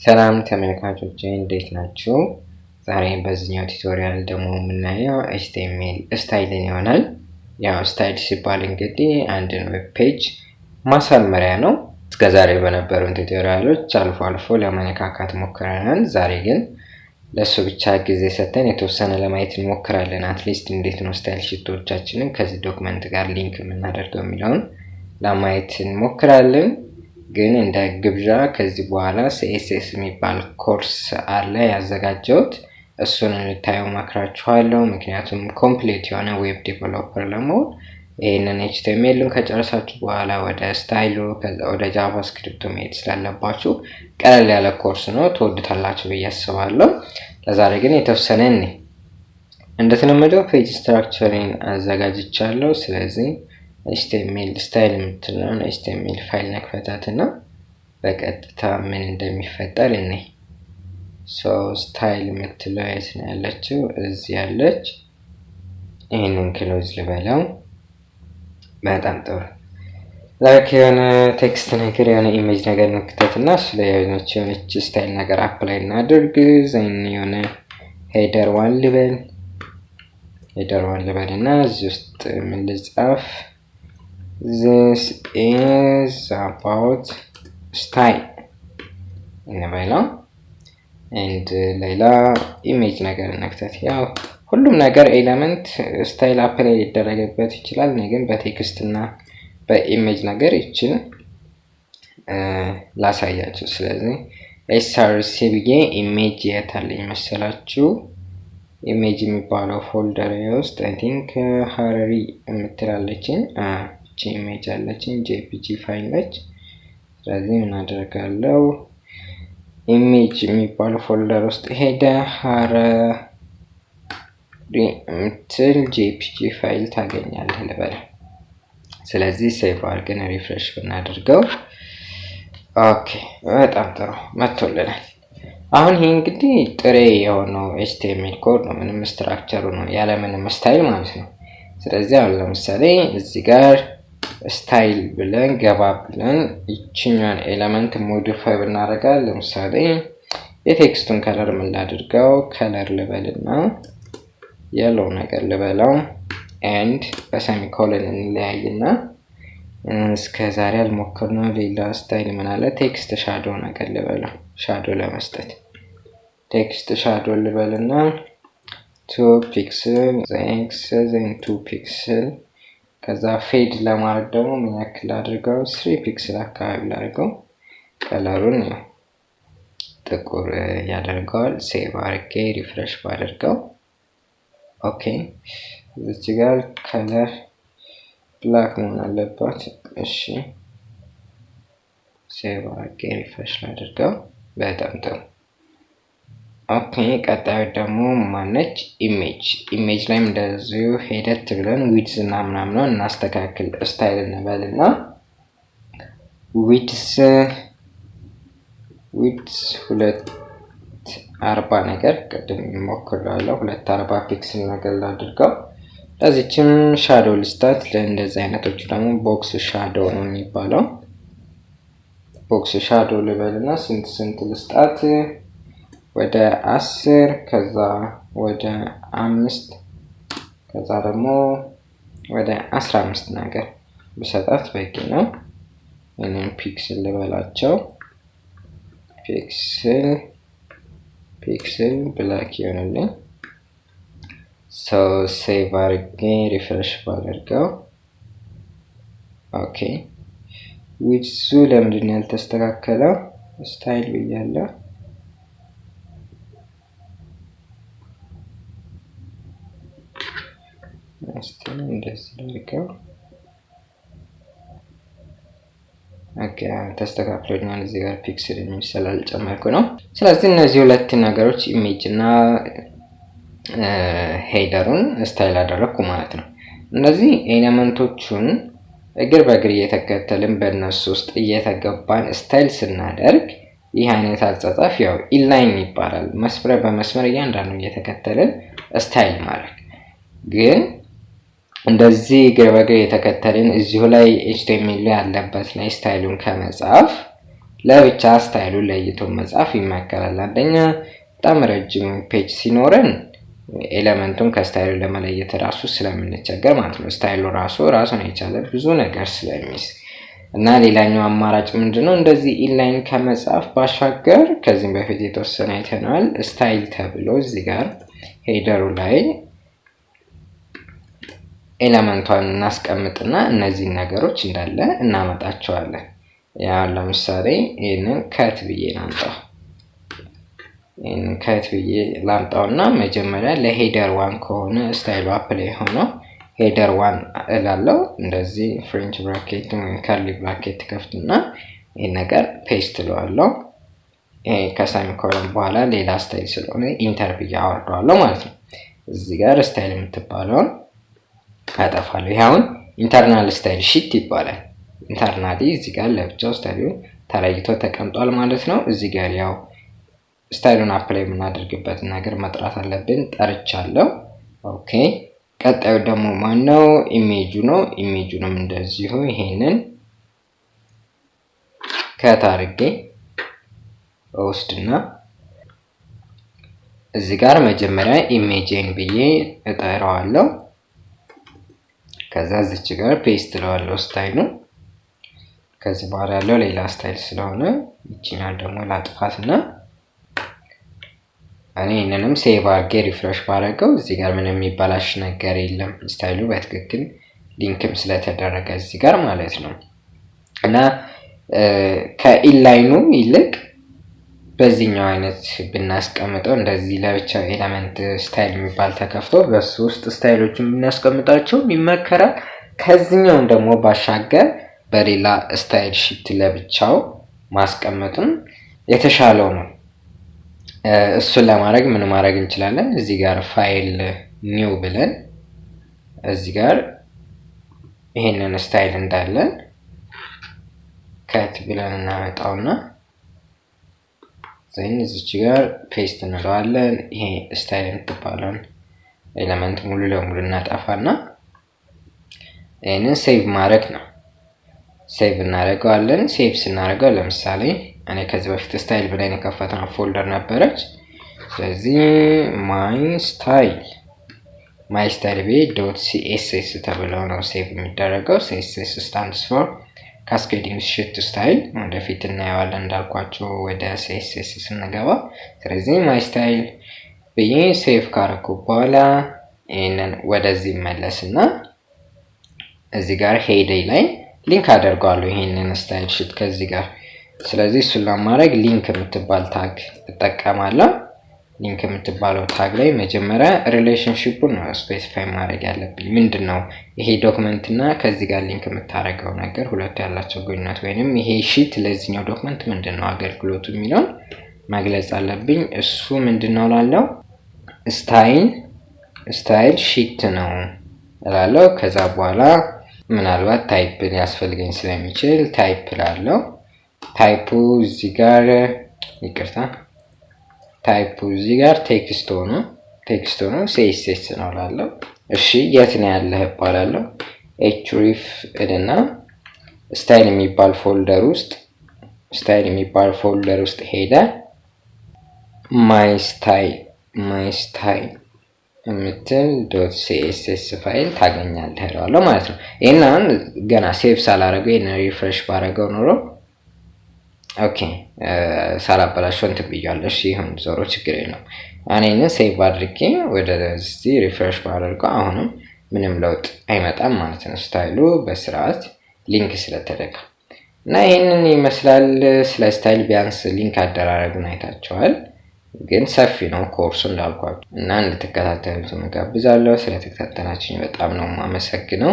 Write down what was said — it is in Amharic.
ሰላም ተመልካቾቼ እንዴት ናችሁ? ዛሬ በዚህኛው ቱቶሪያል ደግሞ የምናየው HTML ስታይልን ይሆናል። ያው ስታይል ሲባል እንግዲህ አንድን ዌብ ፔጅ ማሳመሪያ ነው። እስከዛሬ በነበሩን ቱቶሪያሎች አልፎ አልፎ ለማነካካት ሞክረናል። ዛሬ ግን ለሱ ብቻ ጊዜ ሰጥተን የተወሰነ ለማየት እንሞክራለን። አትሊስት እንዴት ነው ስታይል ሺቶቻችንን ከዚህ ዶክመንት ጋር ሊንክ የምናደርገው የሚለውን ለማየት እንሞክራለን። ግን እንደ ግብዣ ከዚህ በኋላ CSS የሚባል ኮርስ አለ ያዘጋጀሁት እሱን እንታየው ማክራችኋለሁ። ምክንያቱም ኮምፕሊት የሆነ ዌብ ዴቨሎፐር ለመሆን ይሄንን HTML-ን ከጨረሳችሁ በኋላ ወደ ስታይሉ ከዛ ወደ ጃቫስክሪፕቱ መሄድ ስላለባችሁ ቀለል ያለ ኮርስ ነው፣ ትወዱታላችሁ ብዬ አስባለሁ። ለዛሬ ግን የተወሰነ እንደተለመደው ፔጅ ስትራክቸሪን አዘጋጅቻለሁ። ስለዚህ HTML ስታይል የምትለውን HTML ፋይል ነክፈታትና በቀጥታ ምን እንደሚፈጠር እንይ። ስታይል የምትለው የት ነው ያለችው? እዚህ ያለች። ይሄንን ክሎዝ ልበለው። በጣም ጥሩ። ላይክ የሆነ ቴክስት ነገር የሆነ ኢሜጅ ነገር ነክተትና እሱ ላይ የሆነች ስታይል ነገር አፕላይ እናድርግ። ዘይን የሆነ ሄደር ዋን ልበልና እዚህ ውስጥ ምን ልጻፍ? This is about style እንበለው and ሌላ ኢሜጅ ነገር ነክተት። ያው ሁሉም ነገር ኤሌመንት ስታይል አፕላይ ሊደረግበት ይችላል። ግን በቴክስት እና በኢሜጅ ነገር ይችን ላሳያችሁ። ስለዚህ src ብዬ ኢሜጅ የታለኝ መሰላችሁ? ኢሜጅ የሚባለው ፎልደር ውስጥ I think ሀረሪ የምትላለችኝ ኢሜጅ አለችኝ jpg ፋይል ነች። ስለዚህ ምን አደርጋለሁ? ኢሜጅ የሚባለው ፎልደር ውስጥ ሄደ ሀረሪ የምትል jpg ፋይል ታገኛለህ ልበል። ስለዚህ ሴቭ አድርገን ሪፍሬሽ ብናደርገው ኦኬ፣ በጣም ጥሩ መጥቶልናል። አሁን ይሄ እንግዲህ ጥሬ የሆነው HTML ኮድ ነው፣ ምንም ስትራክቸሩ ነው ያለ ምንም ስታይል ማለት ነው። ስለዚህ አሁን ለምሳሌ እዚህ ጋር ስታይል ብለን ገባ ብለን ይችኛን ኤሌመንት ሞዲፋይ ብናደርጋለን። ለምሳሌ የቴክስቱን ከለር ምን ላድርገው? ከለር ልበልና የለው ነገር ልበለው ኤንድ በሰሚኮለን እንለያይና እስከዛሬ አልሞከርነው ሌላ ስታይል ምን አለ? ቴክስት ሻዶ ነገር ልበለው። ሻዶ ለመስጠት ቴክስት ሻዶ ልበልና 2 ፒክስል x then 2 ፒክስል ከዛ ፌድ ለማድረግ ደግሞ ምን ያክል አድርገው? 3 ፒክስል አካባቢ ላድርገው። ከለሩን ጥቁር ያደርገዋል። ሴቭ አድርጌ ሪፍሬሽ ባደርገው ኦኬ። እዚህ ጋር ከለር ብላክ መሆን አለባት። እሺ ሴቭ አድርጌ ሪፍሬሽ ላድርገው። በጣም ጥሩ ኦኬ። ቀጣዩ ደግሞ ማነች? ኢሜጅ ላይ እንደዚሁ ሄደት ብለን ዊድዝ እና ምናምን እናስተካክል። ስታይል እንበልና ዊድዝ 240 ነገር ቀደም ሞክራለሁ። 240 ፒክስል ነገር ላድርገው። ለዚህችም ሻዶ ልስታት። ለእንደዚህ አይነቶቹ ደግሞ ቦክስ ሻዶ ነው የሚባለው። ቦክስ ሻዶ ልበልና ስንት ልስጣት? ወደ 10 ከዛ ወደ 5 ከዛ ደግሞ ወደ 15 ነገር ብሰጣት በቂ ነው። እኔም ፒክስል ልበላቸው። ፒክስል ብላክ ይሆንልኝ። ሴቭ አድርጌ ሪፍሬሽ ባደርገው ኦኬ። ዊድዙ ለምንድን ነው ያልተስተካከለው? ስታይል ብያለሁ። እንደዚህ አድርገው ኦኬ፣ ተስተካክሎኛል። እዚህ ጋር ፒክስል የሚል ስላልጨመርኩ ነው። ስለዚህ እነዚህ ሁለት ነገሮች ኢሜጅ እና ሄደሩን ስታይል አደረኩ ማለት ነው። እነዚህ ኤሌመንቶቹን እግር በእግር እየተከተልን በእነሱ ውስጥ እየተገባን ስታይል ስናደርግ ይህ አይነት አጻጻፍ ያው ኢንላይን ይባላል። መስመር በመስመር እያንዳንዱ እየተከተልን ስታይል ማድረግ። ግን እንደዚህ እግር በእግር እየተከተልን እዚሁ ላይ HTML ያለበት ላይ ስታይሉን ከመጻፍ ለብቻ ስታይሉን ለይቶ መጻፍ ይመከራል። አንደኛ በጣም ረጅም ፔጅ ሲኖረን ኤሌመንቱን ከስታይሉ ለመለየት ራሱ ስለምንቸገር ማለት ነው። ስታይሉ ራሱን የቻለ ብዙ ነገር ስለሚይዝ እና ሌላኛው አማራጭ ምንድነው? እንደዚህ ኢንላይን ከመጻፍ ባሻገር ከዚህም በፊት የተወሰነ አይተናል። ስታይል ተብሎ እዚህ ጋር ሄደሩ ላይ ኤሌመንቷን እናስቀምጥና እነዚህ ነገሮች እንዳለ እናመጣቸዋለን። ያ ለምሳሌ ይሄንን ከት ብዬ ላምጣውና መጀመሪያ ለሄደር 1 ከሆነ ስታይሉ አፕላይ ሆኖ ሄደር 1 እላለሁ። እንደዚህ ፍሬንች ብራኬት ወይም ከርሊ ብራኬት ከፍትና ይሄን ነገር ፔስት እለዋለሁ። ይሄ ከሰሚኮሎን በኋላ ሌላ ስታይል ስለሆነ ኢንተር ብዬ አወርደዋለሁ ማለት ነው። እዚህ ጋር ስታይል የምትባለውን አጠፋለሁ። ይሄ አሁን ኢንተርናል ስታይል ሺት ይባላል። ኢንተርናሊ እዚህ ጋር ለብቻው ስታይሉ ተለይቶ ተቀምጧል ማለት ነው። እዚህ ጋር ያው ስታይሉን አፕላይ የምናደርግበት ነገር መጥራት አለብን። ጠርቻለሁ። ኦኬ። ቀጣዩ ደግሞ ማነው? ኢሜጁ ነው። ኢሜጁንም እንደዚሁ ይሄንን ከታርጌ ወስድና እዚህ ጋር መጀመሪያ ኢሜጅን ብዬ እጠራዋለሁ። ከዛ እዚች ጋር ፔስት እለዋለሁ ስታይሉ። ከዚህ በኋላ ያለው ሌላ ስታይል ስለሆነ ይቺኛው ደግሞ ላጥፋትና እኔ እነንም ሴቭ አድርጌ ሪፍሬሽ ባደረገው እዚህ ጋር ምንም የሚባላሽ ነገር የለም። ስታይሉ በትክክል ሊንክም ስለተደረገ እዚህ ጋር ማለት ነው። እና ከኢንላይኑ ይልቅ በዚህኛው አይነት ብናስቀምጠው እንደዚህ ለብቻው ኤሌመንት ስታይል የሚባል ተከፍቶ በሱ ውስጥ ስታይሎችን ብናስቀምጣቸው ይመከራል። ከዚህኛው ደግሞ ባሻገር በሌላ ስታይል ሺት ለብቻው ማስቀመጥም የተሻለው ነው። እሱን ለማድረግ ምን ማድረግ እንችላለን? እዚህ ጋር ፋይል ኒው ብለን እዚህ ጋር ይሄንን ስታይል እንዳለ ከት ብለን እናመጣውና ዘይን እዚች ጋር ፔስት እንለዋለን። ይሄ ስታይል የምትባለውን ኤሌመንት ሙሉ ለሙሉ እናጠፋና ይሄንን ሴቭ ማድረግ ነው። ሴቭ እናደርገዋለን። ሴቭ ስናደርገው ለምሳሌ እኔ ከዚህ በፊት ስታይል ብለን የከፈተነው ፎልደር ነበረች። ስለዚህ ማይ ስታይል ዶት ሲኤስኤስ ተብለው ነው ሴቭ የሚደረገው። ሲኤስኤስ ስታንድስ ፎር ካስኬዲንግ ሺት ስታይል። ወደፊት እናየዋለን እንዳልኳቸው ወደ ሲኤስኤስ ስንገባ። ስለዚህ ማይ ስታይል ብዬ ሴቭ ካረኩ በኋላ ይሄንን ወደዚህ መለስና እዚህ ጋር ሄድ ላይ ሊንክ አደርጋለሁ ይሄንን ስታይል ሺት ከዚህ ጋር። ስለዚህ እሱን ለማድረግ ሊንክ የምትባል ታግ እጠቀማለሁ። ሊንክ የምትባለው ታግ ላይ መጀመሪያ ሪሌሽንሺፑን ነው ስፔሲፋይ ማድረግ ያለብኝ። ምንድነው ይሄ ዶክመንት እና ከዚህ ጋር ሊንክ የምታደርገው ነገር ሁለቱ ያላቸው ግንኙነት ወይንም ይሄ ሺት ለዚህኛው ዶክመንት ምንድነው አገልግሎቱ የሚለውን መግለጽ አለብኝ። እሱ ምንድነው ላለው ስታይል ሺት ነው እላለሁ። ከዛ በኋላ ምናልባት ታይፕ ሊያስፈልገኝ ስለሚችል ታይፕ ላለው ታይፑ እዚህ ጋር ይቅርታ፣ ታይፑ እዚህ ጋር ቴክስት ሆኖ ሲኤስኤስ ነው ላለው። እሺ የት ነው ያለህ እባላለሁ። href እና ስታይል የሚባል ፎልደር ውስጥ ሄደ ማይ ስታይል የምትል .css ፋይል ታገኛለህ እላለሁ ማለት ነው። ይሄንን ገና ሴቭ ሳላረገው ይሄንን ሪፍሬሽ ባረገው ኖሮ ኦኬ ሳላበላሽው እንትን ብያለሁ። እሺ ይሁን ዞሮ ችግር የለም። እኔን ሴቭ አድርጌ ወደዚህ ሪፍሬሽ ባደርገው አሁንም ምንም ለውጥ አይመጣም ማለት ነው። ስታይሉ በስርዓት ሊንክ ስለተደረገ እና ይሄንን ይመስላል። ስለ ስታይል ቢያንስ ሊንክ አደራረጉን አይታችኋል። ግን ሰፊ ነው ኮርሱ እንዳልኳችሁ እና እንድትከታተሉት ጋብዛለሁ። ስለተከታተላችሁኝ በጣም ነው የማመሰግነው።